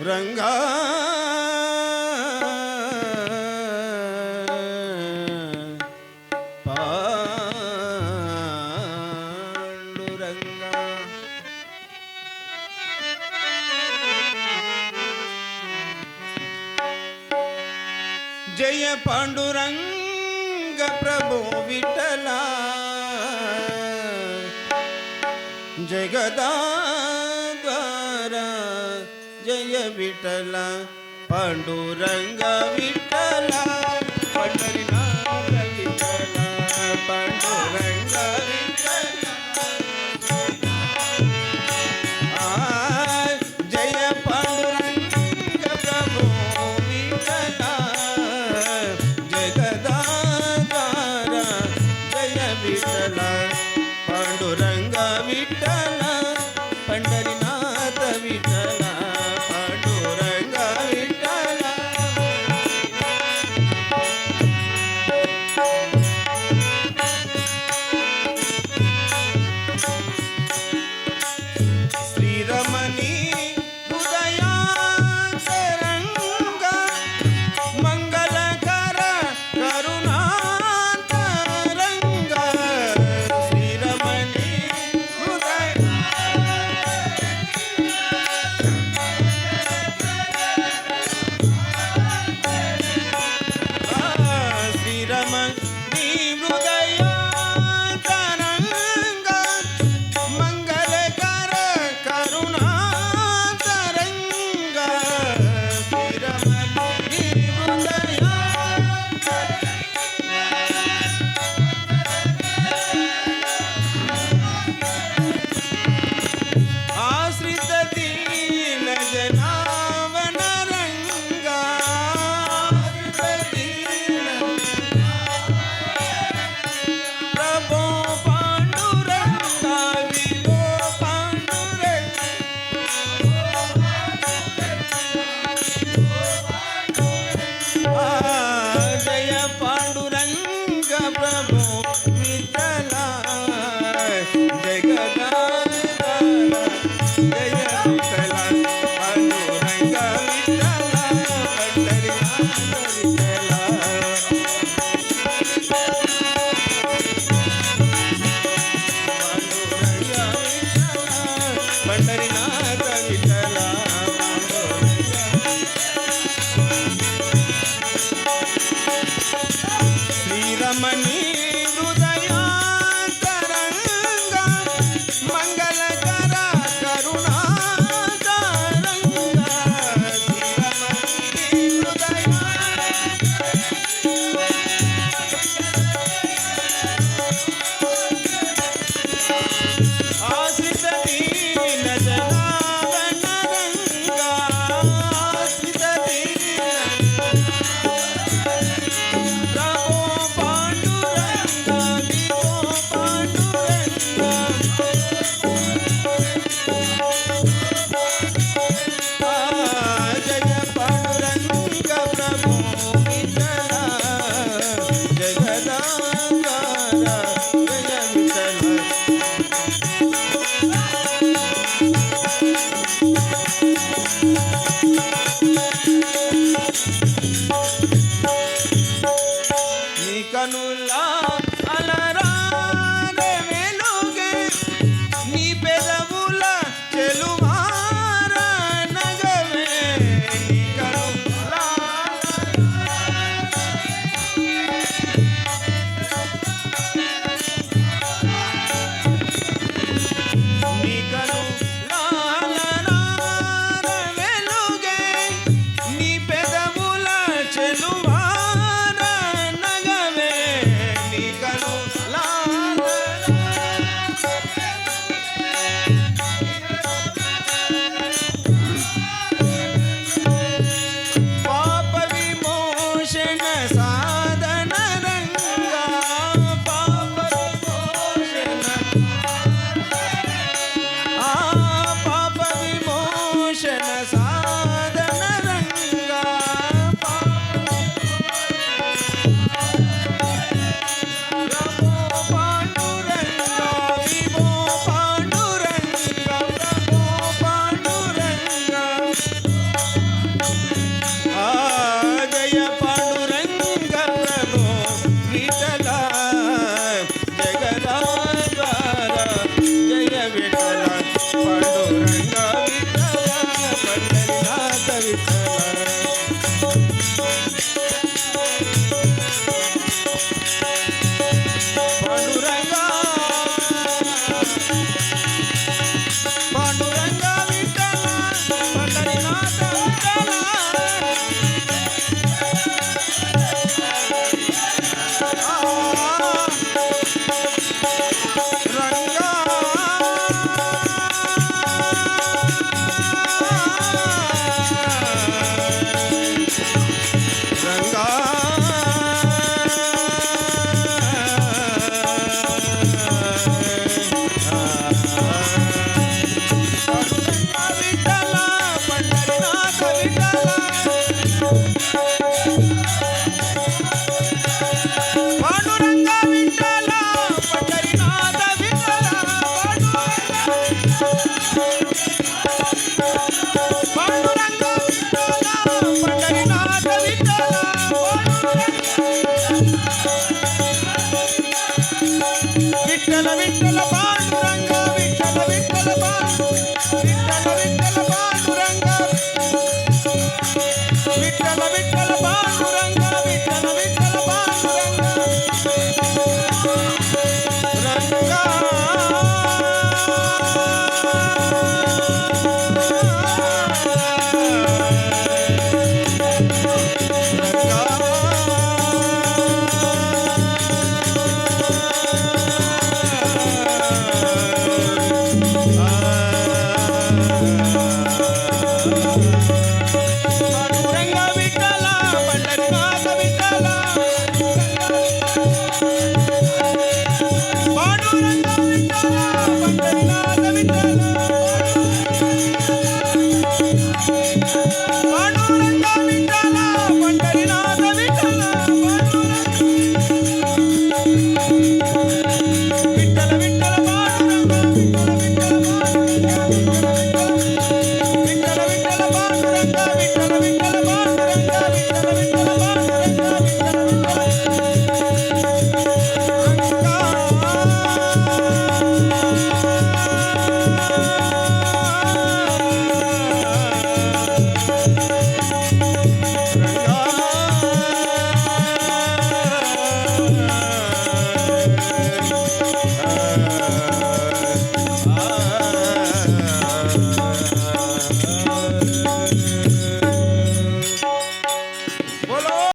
రంగా పాండురంగా జయ పాండురంగ ప్రభు విఠల జగదాధార జయ విఠల పాండురంగ విఠల పండరినాథ విఠల పాండురంగ విఠల జయ పాండురంగ ప్రభు విఠల జగదాధార జయ విఠల పాండురంగ విఠల పండరినాథ విఠల పాండురంగ విఠల శ్రీరమణి ఉదయాంతరంగ మంగళకర కరుణాంతరంగ శ్రీరమణి శ్రీరమణి హృదయాంతరంగ మంగళకర కరుణాంతరంగ శ్రీరమణి ఆశ్రిత దీన జనావన రంగ ప్రభో పాండురంగ విభో పాండురంగ జయ పాండురంగ ప్రభో విఠల జగదాధార జయ విఠల పాండురంగ విఠల పండరినాథ విఠల పండరినాథ విఠల శ్రీరమణి హృదయాంతరంగ మంగళకర కరుణాంతరంగ శ్రీరమణి ఆశ్రిత దీన జనావన రంగ ఆశ్రిత దీన ప్రభో పాండురంగ విభో పాండురంగ జయ పాండురంగ ప్రభో విఠల జగదాధార జయ విఠల నీ కనులా అలరారే వెలుగే నీ పెదవుల చెలుమార నగవే నీ కనులా నీ కనులా నీ